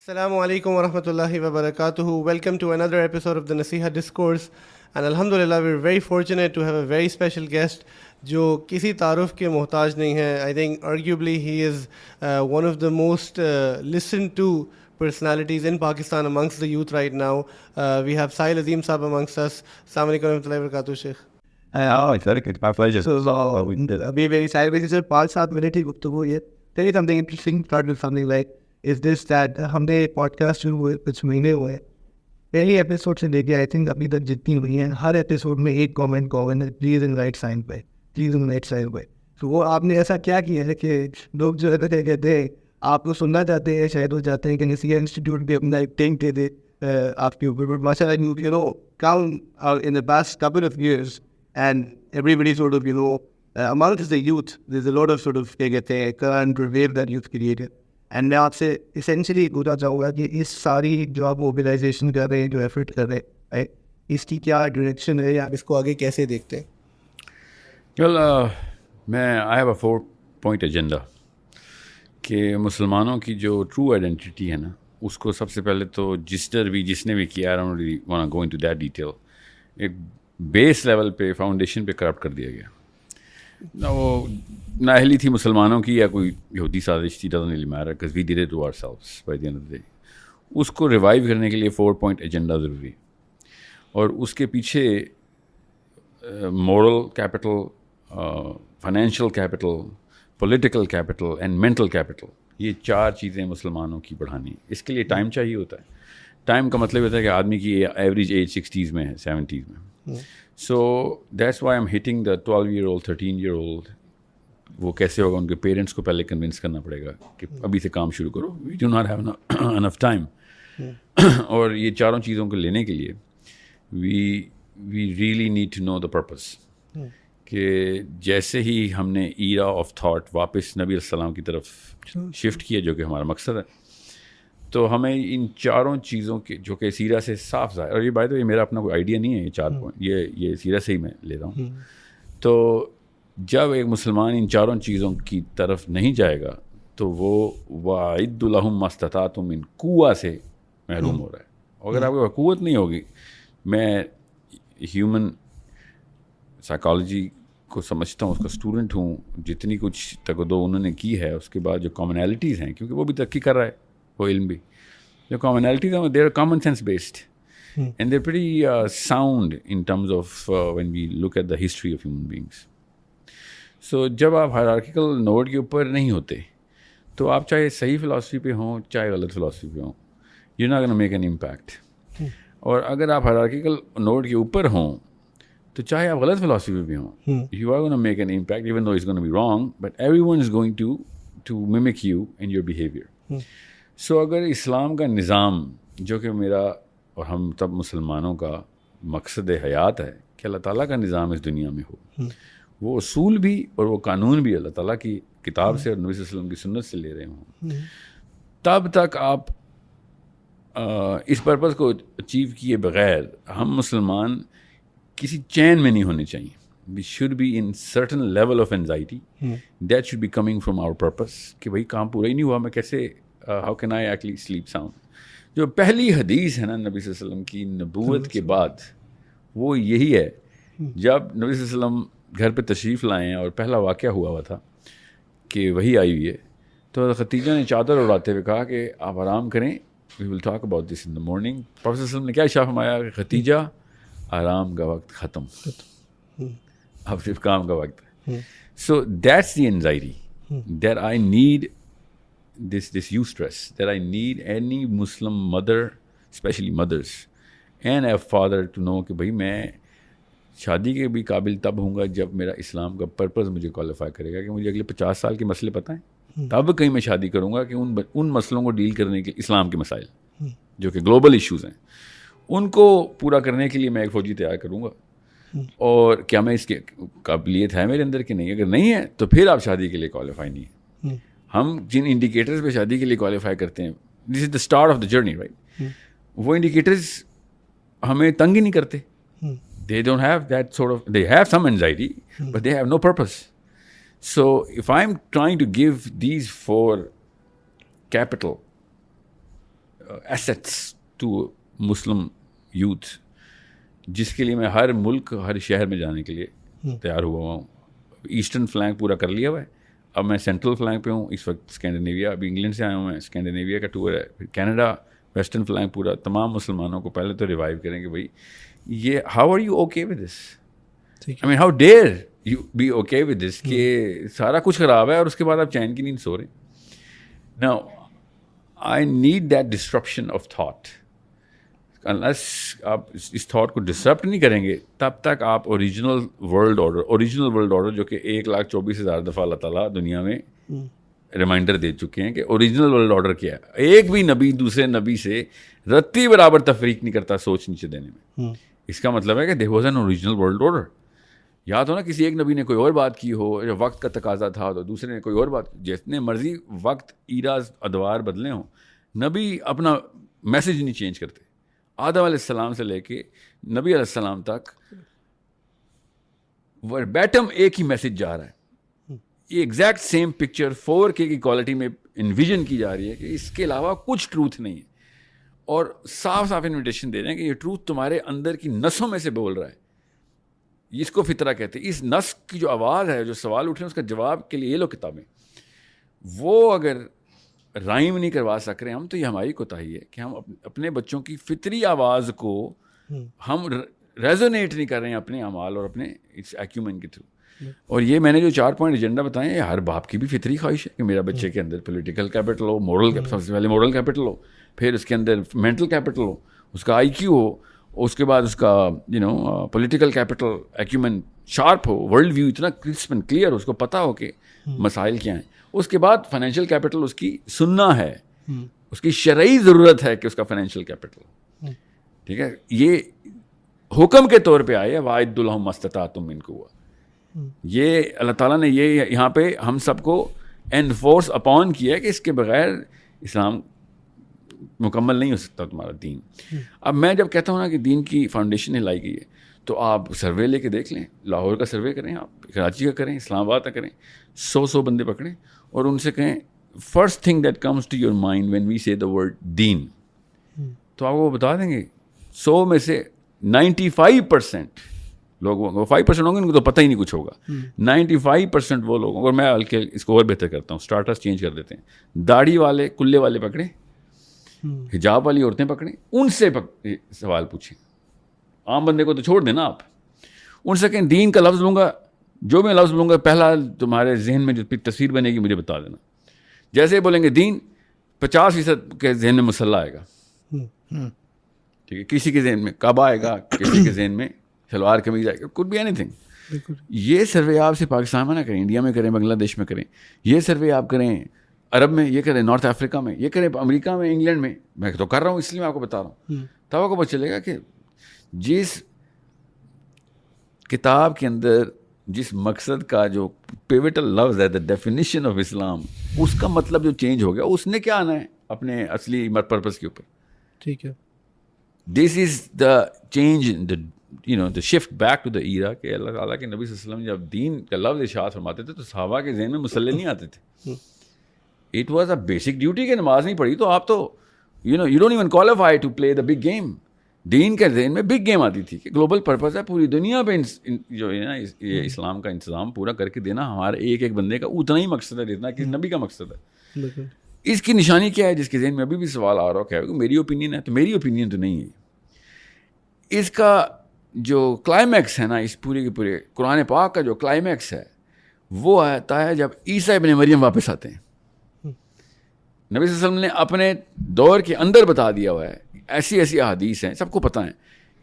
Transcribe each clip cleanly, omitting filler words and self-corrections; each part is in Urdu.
Assalamu alaikum wa rahmatullahi wa barakatuhu. Welcome to another episode of the Nasiha Discourse. And alhamdulillah, we're very fortunate to have a very special guest جو کسی تعارف کے محتاج نہیں ہے. I think arguably he is one of the most listened to personalities in Pakistan amongst the youth right now. We have Sahil Azim Saab amongst us. Assalamu alaikum wa rahmatullahi wa barakatuh, Sheikh. It's very my pleasure. ابھی میری سائڈ میں صرف 5-7 منٹ ہی گفتگو ہے. Tell you something interesting, start with something like is this that ہم نے پوڈ کاسٹ شروع ہوئے کچھ مہینے ہوئے, پہلی ایپیسوڈ سے لے کے آئی تھنک ابھی تک جتنی ہوئی ہیں ہر ایپیسوڈ میں ایک comment please in right sign پہ, پلیز ان رائٹ سائن پہ. تو وہ آپ نے ایسا کیا کیا ہے کہ لوگ جو ہے کہتے ہیں آپ کو سننا چاہتے ہیں, شاید وہ چاہتے ہیں کہ نصیحہ انسٹیٹیوٹ بھی اپنا ایک ٹینک دے دے آپ کے اوپر. بٹ ماشاء اللہ you know come in the past couple of years and everybody sort of you know amongst the youth there's a lot of sort of کیا کہتے ہیں current wave that youth created. And میں آپ سے اسینشلی پوچھنا چاہوں گا کہ اس ساری جو آپ موبلائزیشن کر رہے ہیں, جو ایفرٹ کر رہے ہیں, اس کی کیا ڈائریکشن ہے یا آپ اس کو آگے کیسے دیکھتے ہیں؟ Well, میں I have a 4-point agenda کہ مسلمانوں کی جو ٹرو آئیڈینٹی ہے نا, اس کو سب سے پہلے تو جس نے بھی کیا I don't really want to go into that detail, ایک بیس لیول پہ فاؤنڈیشن پہ کرپٹ کر دیا گیا. نہ وہ نااہلی تھی مسلمانوں کی یا کوئی یہودی سازش تھی, doesn't really matter because we did it to ourselves by the end of the day. اس کو ریوائیو کرنے کے لیے 4-point ایجنڈا ضروری ہے, اور اس کے پیچھے moral capital, financial capital, political capital and mental capital, یہ 4 چیزیں مسلمانوں کی بڑھانی. اس کے لیے ٹائم چاہیے ہوتا ہے. ٹائم کا مطلب ہوتا ہے کہ آدمی کی ایوریج ایج 60s میں ہے, 70s میں. So that's why I'm hitting the 12-year-old, 13-year-old. وہ کیسے ہوگا, ان کے پیرنٹس کو پہلے کنونس کرنا پڑے گا کہ ابھی سے کام شروع کرو. We do not have enough time. اور یہ 4 چیزوں کو لینے کے لیے we really need to know the purpose. کہ جیسے ہی ہم نے ایرا آف تھاٹ واپس نبی علیہ السلام کی طرف شفٹ کیا, جو کہ ہمارا مقصد ہے, تو ہمیں ان 4 چیزوں کے جو کہ سیرہ سے صاف ظاہر, اور یہ بات یہ میرا اپنا کوئی آئیڈیا نہیں ہے, یہ 4 پوائنٹ یہ سیرہ سے ہی میں لے رہا ہوں. تو جب ایک مسلمان ان 4 چیزوں کی طرف نہیں جائے گا تو وہ وَأَعِدُّ لَهُم مَّا اسْتَطَعْتُم مِّن قُوَّۃٍ سے محروم ہو رہا ہے. اگر آپ کے پاس قوت نہیں ہوگی, میں ہیومن سائیکالوجی کو سمجھتا ہوں, اس کا اسٹوڈنٹ ہوں, جتنی کچھ تقدو انہوں نے کی ہے, اس کے بعد جو کامنالٹیز ہیں, کیونکہ وہ بھی ترقی کر رہا ہے, وہ علم بھی, جو کامنالٹیز ہیں they are common sense based and they are pretty sound in terms of when we look at the history of human beings. So جب آپ ہائرارکیکل نوڈ کے اوپر نہیں ہوتے تو آپ چاہے صحیح فلاسفی پہ ہوں چاہے غلط فلاسفی پہ ہوں, you not gonna make an impact. اور اگر آپ ہائرارکیکل نوڈ کے اوپر ہوں تو چاہے آپ غلط فلاسفی پہ بھی ہوں, you are gonna make an impact even though it's gonna be wrong, but everyone is going to mimic you in your behaviour. So اگر اسلام کا نظام, جو کہ میرا اور ہم تب مسلمانوں کا مقصد حیات ہے کہ اللہ تعالیٰ کا نظام اس دنیا میں ہو, وہ اصول بھی اور وہ قانون بھی اللہ تعالیٰ کی کتاب سے اور نبی صلی اللہ علیہ وسلم کی سنت سے لے رہے ہوں, تب تک آپ اس پرپز کو اچیو کیے بغیر ہم مسلمان کسی چین میں نہیں ہونے چاہیے. We should be in certain level of anxiety. That should be coming from our purpose. کہ بھائی کام پورا ہی نہیں ہوا, میں کیسے how can I actually sleep sound. جو پہلی حدیث ہے نا نبی صلی اللہ علیہ وسلم کی نبوت کے بعد, وہ یہی ہے. جب نبی صلی اللہ علیہ وسلم گھر پہ تشریف لائے ہیں اور پہلا واقعہ ہوا تھا کہ وہی آئی ہوئی ہے, تو خدیجہ نے چادر اڑاتے ہوئے کہا کہ آپ آرام کریں, we will talk about this in the morning. Professor صلی اللہ علیہ وسلم نے کیا ارشاد فرمایا کہ خدیجہ آرام کا وقت ختم, اب صرف کام کا وقت ہے. So that's the anxiety that I need, this eustress, that I need any Muslim mother, especially mothers, and a father to know کہ بھائی میں شادی کے بھی قابل تب ہوں گا جب میرا اسلام کا پرپز مجھے کوالیفائی کرے گا کہ مجھے اگلے 50 سال کے مسئلے پتہ ہیں, تب کہیں میں شادی کروں گا کہ ان مسئلوں کو ڈیل کرنے کے, اسلام کے مسائل جو کہ گلوبل ایشوز ہیں, ان کو پورا کرنے کے لیے میں ایک فوجی تیار کروں گا. اور کیا میں اس کی قابلیت ہے میرے اندر کہ نہیں؟ اگر نہیں ہے تو پھر آپ شادی کے لیے کوالیفائی نہیں ہیں. ہم جن انڈیکیٹرز پہ شادی کے لیے کوالیفائی کرتے ہیں, this is the start of the journey, right, وہ انڈیکیٹرز ہمیں تنگ ہی نہیں کرتے. They don't have that sort of, they have some anxiety, but they have no purpose. So if I'm trying to give these 4 capital assets to Muslim youth جس کے لیے میں ہر ملک ہر شہر میں جانے کے لیے تیار ہوا ہوں. ایسٹرن فلینک پورا کر لیا ہوا ہے, اب میں سینٹرل فلینک پہ ہوں اس وقت. اسکینڈینیویا, ابھی انگلینڈ سے آیا ہوں میں, اسکینڈینیویا کا ٹور ہے. پھر کینیڈا, ویسٹرن فلینک پورا. تمام مسلمانوں کو پہلے تو ریوائیو کریں کہ بھائی یہ how are you okay with this, I mean how dare you be okay with this کہ سارا کچھ خراب ہے اور اس کے بعد آپ چین کی نیند سو رہے ہیں. Now I need that disruption of thought. Unless آپ اس تھاٹ کو ڈسٹرپٹ نہیں کریں گے تب تک آپ اوریجنل ورلڈ آرڈر جو کہ 1,24,000 دفعہ اللہ تعالیٰ دنیا میں ریمائنڈر دے چکے ہیں کہ اوریجنل ورلڈ آرڈر کیا ہے. ایک بھی نبی دوسرے نبی سے رتی برابر تفریق نہیں کرتا سوچ نیچے دینے میں. اس کا مطلب ہے کہ there was an original world order. یاد ہو نا کسی ایک نبی نے کوئی اور بات کی ہو, یا وقت کا تقاضا تھا تو دوسرے نے کوئی اور بات. جتنے مرضی وقت ایراز ادوار بدلے ہوں, نبی اپنا میسج نہیں چینج کرتے. آدم علیہ السلام سے لے کے نبی علیہ السلام تک وربیٹم ایک ہی میسج جا رہا ہے. یہ ایگزیکٹ سیم پکچر 4K کی کوالٹی میں انویژن کی جا رہی ہے کہ اس کے علاوہ کچھ ٹروتھ نہیں ہے, اور صاف صاف انویٹیشن دے رہے ہیں کہ یہ ٹروتھ تمہارے اندر کی نسوں میں سے بول رہا ہے. اس کو فطرہ کہتے ہیں. اس نس کی جو آواز ہے, جو سوال اٹھے اس کا جواب کے لیے یہ لو کتابیں. وہ اگر رائم نہیں کروا سک رہے ہم, تو یہ ہماری کوتاہی ہے کہ ہم اپنے بچوں کی فطری آواز کو ہم ریزونیٹ نہیں کر رہے ہیں اپنے اعمال اور اپنے ایکیومن کے تھرو. اور یہ میں نے جو 4 پوائنٹ ایجنڈا بتائے ہیں, ہر باپ کی بھی فطری خواہش ہے کہ میرا بچے کے اندر پولیٹیکل کیپٹل ہو, مورل, سب سے پہلے مورل کیپٹل ہو, پھر اس کے اندر مینٹل کیپٹل ہو, اس کا IQ ہو, اس کے بعد اس کا پولیٹیکل کیپٹل ایکیومن شارپ ہو, ورلڈ ویو اتنا کرسپ اینڈ کلیئر, اس کو پتہ ہو کہ مسائل کیا ہیں. اس کے بعد فائنینشیل کیپٹل اس کی سننا ہے, اس کی شرعی ضرورت ہے کہ اس کا فائنینشیل کیپٹل, ٹھیک ہے. یہ حکم کے طور پہ آئے وَأَعِدُّوا لَهُم مَا اسْتَطَعْتُم مِّن قُوَّةٍ. یہ اللہ تعالیٰ نے یہ یہاں پہ ہم سب کو انفورس اپون کیا ہے کہ اس کے بغیر اسلام مکمل نہیں ہو سکتا تمہارا دین. اب میں جب کہتا ہوں نا کہ دین کی فاؤنڈیشن ہلائی گئی ہے, تو آپ سروے لے کے دیکھ لیں, لاہور کا سروے کریں, آپ کراچی کا کریں, اسلام آباد کا کریں, 100 بندے پکڑیں اور ان سے کہیں first thing that comes to your mind when we say the word دین, تو آپ کو بتا دیں گے 100 میں سے 95% لوگوں کو, 5% ہوں گے ان کو تو پتہ ہی نہیں کچھ ہوگا. 95% وہ لوگ, اور میں بلکہ اس کو اور بہتر کرتا ہوں, اسٹارٹرس چینج کر دیتے ہیں. داڑھی والے کلے والے پکڑیں, حجاب والی عورتیں پکڑیں, ان سے سوال پوچھیں. عام بندے کو تو چھوڑ دیں نا آپ. ان سے کہیں دین کا لفظ لوں گا, جو میں لفظ لوں گا پہلا تمہارے ذہن میں جو تصویر بنے گی مجھے بتا دینا. جیسے ہی بولیں گے دین, 50% کے ذہن میں مسلح آئے گا, ٹھیک ہے. کسی کے ذہن میں کعبہ آئے گا, کسی کے ذہن میں شلوار قمیض آئے گا, could be anything. یہ سروے آپ سے پاکستان میں نہ کریں, انڈیا میں کریں, بنگلہ دیش میں کریں. یہ سروے آپ کریں عرب میں, یہ کریں نارتھ افریقہ میں, یہ کریں امریکہ میں, انگلینڈ میں. میں تو کر رہا ہوں اس لیے میں آپ کو بتا رہا ہوں. تب آپ کو پتہ چلے گا کہ جس کتاب کے اندر جس مقصد کا جو پیوٹل لفظ ہے, دا ڈیفینیشن آف اسلام, اس کا مطلب جو چینج ہو گیا, اس نے کیا آنا ہے اپنے اصلی پرپز کے اوپر. ٹھیک ہے. This is the change, the shift back to the era کہ اللہ تعالیٰ کے نبی صلی اللہ علیہ وسلم جب دین کا لفظ ارشاد فرماتے تھے تو صحابہ کے ذہن میں مسلح نہیں آتے تھے. It was a basic duty کہ نماز نہیں پڑھی تو آپ تو you don't even qualify to play the big game. دین کے ذہن میں بگ گیم آتی تھی کہ گلوبل پرپز ہے, پوری دنیا پہ جو ہے نا یہ اسلام کا انتظام پورا کر کے دینا ہمارے ایک بندے کا اتنا ہی مقصد ہے جتنا کہ نبی کا مقصد ہے. اس کی نشانی کیا ہے, جس کے ذہن میں ابھی بھی سوال آ رہا ہے کہ میری اوپینین ہے, تو میری اوپینین تو نہیں ہے. اس کا جو کلائمیکس ہے نا, اس پورے کے پورے قرآن پاک کا جو کلائمیکس ہے وہ آتا ہے جب عیسیٰ ابن مریم واپس آتے ہیں. نبی صلی اللہ علیہ وسلم نے اپنے دور کے اندر بتا دیا ہوا ہے, ایسی ایسی احادیث ہیں, سب کو پتہ ہے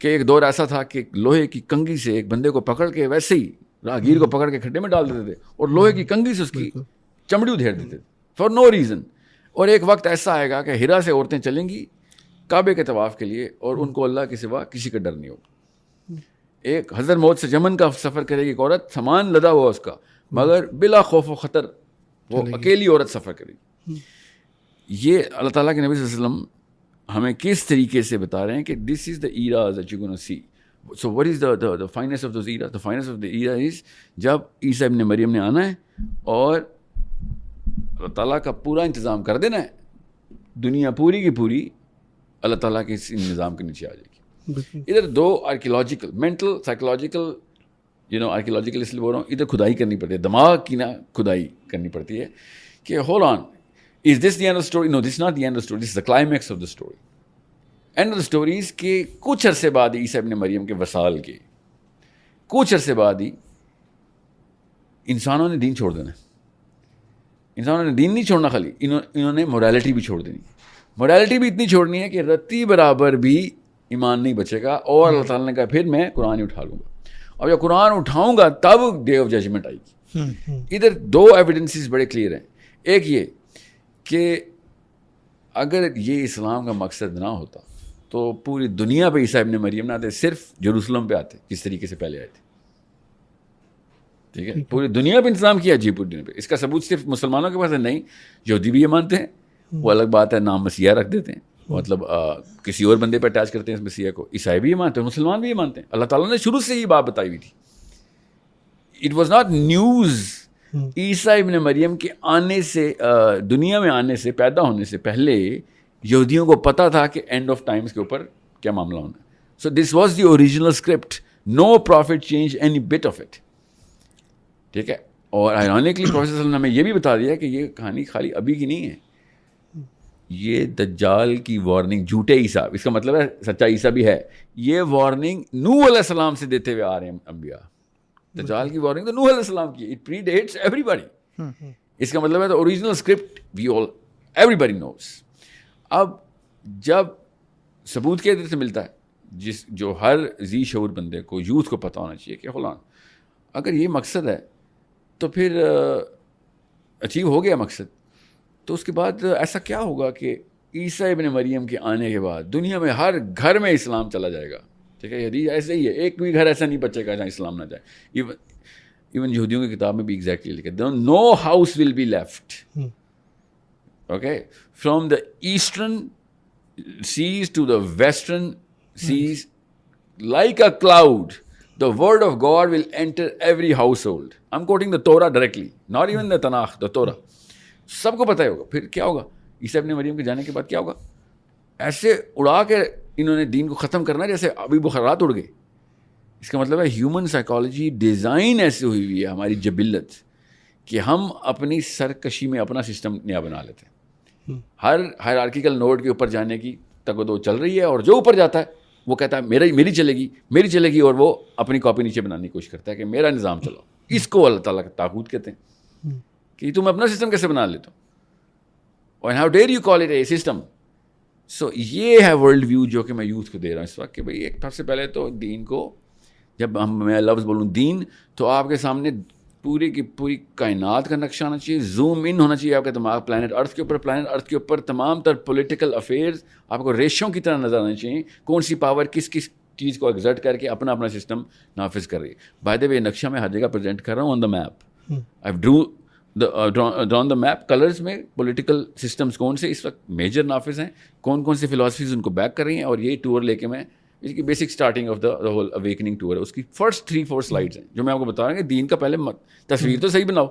کہ ایک دور ایسا تھا کہ لوہے کی کنگھی سے ایک بندے کو پکڑ کے, ویسے ہی راہگیر کو پکڑ کے کھڈے میں ڈال دیتے تھے اور لوہے کی کنگھی سے اس کی چمڑی ادھیر دیتے فار نو ریزن. اور ایک وقت ایسا آئے گا کہ ہرا سے عورتیں چلیں گی کعبے کے طواف کے لیے اور ان کو اللہ کے سوا کسی کا ڈر نہیں ہوگا. ایک حضرت موت سے یمن کا سفر کرے گی ایک عورت, سامان لدا ہوا اس کا, مگر بلا خوف و خطر وہ اکیلی عورت سفر کرے گی. یہ اللہ تعالیٰ کے نبی صلی اللہ علیہ وسلم ہمیں کس طریقے سے بتا رہے ہیں کہ this is the era that you gonna see. So what is the finis of those era? The finis of the era is جب عیسیٰ ابن مریم نے آنا ہے اور اللہ تعالیٰ کا پورا انتظام کر دینا ہے, دنیا پوری کی پوری اللہ تعالیٰ کے اس نظام کے نیچے آ جائے گی. ادھر دو آرکیولوجیکل مینٹل سائیکولوجیکل آرکیولوجیکل اس لیے بول رہا ہوں, ادھر کھدائی کرنی پڑتی ہے, دماغ کی نا کھدائی کرنی پڑتی ہے کہ hold on, is this the end of story? No, this not the end of story, this the climax of the story. End of the stories کے کچھ عرصے بعد ہی عیسیٰ ابن مریم کے وصال کے کچھ عرصے بعد ہی انسانوں نے دین چھوڑ دینا. انسانوں نے دین نہیں چھوڑنا, خالی انہوں نے مورالٹی بھی چھوڑ دینی. مورالٹی بھی اتنی چھوڑنی ہے کہ رتی برابر بھی ایمان نہیں بچے گا, اور اللہ تعالیٰ نے کہا پھر میں قرآن ہی اٹھا لوں گا, اور جب قرآن اٹھاؤں گا تب ڈے آف ججمنٹ آئے گی. ادھر دو ایویڈنسز بڑے کلیئر ہیں. ایک یہ کہ اگر یہ اسلام کا مقصد نہ ہوتا تو پوری دنیا پہ عیسیٰ ابن مریم نہ آتے, صرف جیروسلم پہ آتے جس طریقے سے پہلے آئے تھے. ٹھیک ہے, پوری دنیا پہ انتظام کیا جی پوری دنیا پہ. اس کا ثبوت صرف مسلمانوں کے پاس ہے نہیں, یہودی بھی یہ مانتے ہیں, وہ الگ بات ہے, نام مسیح رکھ دیتے ہیں, مطلب کسی اور بندے پہ اٹیچ کرتے ہیں اس مسیح کو. عیسائی بھی یہ مانتے ہیں, مسلمان بھی یہ مانتے ہیں. اللہ تعالیٰ نے شروع سے یہ بات بتائی ہوئی تھی. It was not news. عیسیٰ ابن مریم کے آنے سے, دنیا میں آنے سے, پیدا ہونے سے پہلے یہودیوں کو پتہ تھا کہ اینڈ آف ٹائمز کے اوپر کیا معاملہ ہونا ہے. So this was the original script, no prophet change any bit of it. ٹھیک ہے, اور آئرونکلی پروفیسر صلی اللہ علیہ وسلم نے ہمیں یہ بھی بتا دیا کہ یہ کہانی خالی ابھی کی نہیں ہے, یہ دجال کی وارننگ, جھوٹے عیسیٰ, اس کا مطلب ہے سچا عیسیٰ بھی ہے, یہ وارننگ نوح علیہ السلام سے دیتے ہوئے آ رہے ہیں انبیاء. دجال کی وارننگ تو نوح علیہ السلام کی, it predates everybody. اس کا مطلب ہے تو original script we all everybody knows. اب جب ثبوت کے ادھر سے ملتا ہے, جو ہر ذی شعور بندے کو, یوتھ کو پتہ ہونا چاہیے کہ فلاں اگر یہ مقصد ہے تو پھر اچیو ہو گیا مقصد, تو اس کے بعد ایسا کیا ہوگا کہ عیسیٰ ابن مریم کے آنے کے بعد دنیا میں ہر گھر میں اسلام چلا جائے گا. ٹھیک ہے, حدیث ایسے ہی ہے, ایک بھی گھر ایسا نہیں بچے گا جہاں اسلام نہ جائے. ایون یہودیوں کی کتاب میں بھی ایگزیکٹلی لکھا ہے, no house will be left, okay, from the eastern seas to the western seas, like a cloud the word of God will enter every household. I'm quoting the Torah directly, not even the Tanakh, the Torah. سب کو پتہ ہی ہوگا پھر کیا ہوگا. عیسیٰ ابن مریم کے جانے کے بعد کیا ہوگا, ایسے اڑا کے انہوں نے دین کو ختم کرنا جیسے ابھی بخارات اڑ گئے. اس کا مطلب ہے ہیومن سائیکالوجی ڈیزائن ایسے ہوئی ہوئی ہے, ہماری جبلت, کہ ہم اپنی سرکشی میں اپنا سسٹم نیا بنا لیتے ہیں. ہر ہائرارکیکل نوڈ کے اوپر جانے کی تک و دو چل رہی ہے, اور جو اوپر جاتا ہے وہ کہتا ہے میری چلے گی, اور وہ اپنی کاپی نیچے بنانے کی کوشش کرتا ہے کہ میرا نظام چلاؤ. اس کو اللہ تعالیٰ کا طاغوت کہتے ہیں کہ تم اپنا سسٹم کیسے بنا لیتے ہو, اور how dare you call it a system. So یہ ہے ورلڈ ویو جو کہ میں یوتھ کو دے رہا ہوں اس وقت, کہ بھائی ایک سب سے پہلے تو دین کو, جب میں لفظ بولوں دین, تو آپ کے سامنے پوری کی پوری کائنات کا نقشہ آنا چاہیے, زوم ان ہونا چاہیے آپ کا دماغ پلانٹ ارتھ کے اوپر تمام تر پولیٹیکل افیئرز آپ کو ریشوں کی طرح نظر آنے چاہیے, کون سی پاور کس چیز کو ایگزرٹ کر کے اپنا سسٹم نافذ کر رہی ہے. بائی دا وے نقشہ میں ہر جگہ پریزنٹ کر رہا ہوں on the map. I drawn the map colours میں پولیٹیکل سسٹمز کون سے اس وقت میجر نافذ ہیں, کون سی فلاسفیز ان کو بیک کر رہی ہیں, اور یہی ٹور لے کے میں اس کی basic starting of the whole awakening tour ہے, اس کی فرسٹ 3-4 سلائڈس ہیں جو میں آپ کو بتا رہا ہوں کہ دین کا پہلے تصویر تو صحیح بناؤ.